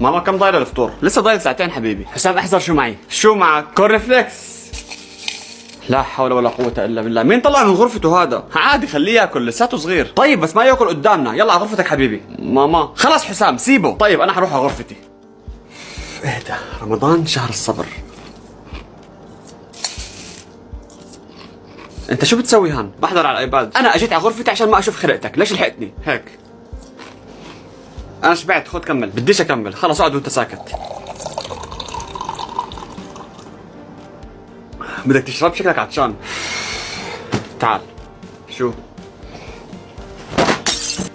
ماما كم ضايل الفطور؟ لسه ضايل ساعتين حبيبي. حسام احذر شو معي؟ شو معك؟ كورن فليكس. لا حول ولا قوة الا بالله، مين طلع من غرفته هذا؟ عادي خليه ياكل لساته صغير. طيب بس ما ياكل قدامنا، يلا على غرفتك حبيبي. ماما خلاص حسام سيبه. طيب انا حروح على غرفتي. اهدى، رمضان شهر الصبر. انت شو بتسوي هان؟ بحضر على الايباد. انا اجيت على غرفتي عشان ما اشوف خلقتك، ليش لحقتني؟ هيك. انا شبعت، خد كمل. بديش اكمل، خلص اقعد وانت ساكت. بدك تشرب؟ شكلك عطشان. تعال. شو؟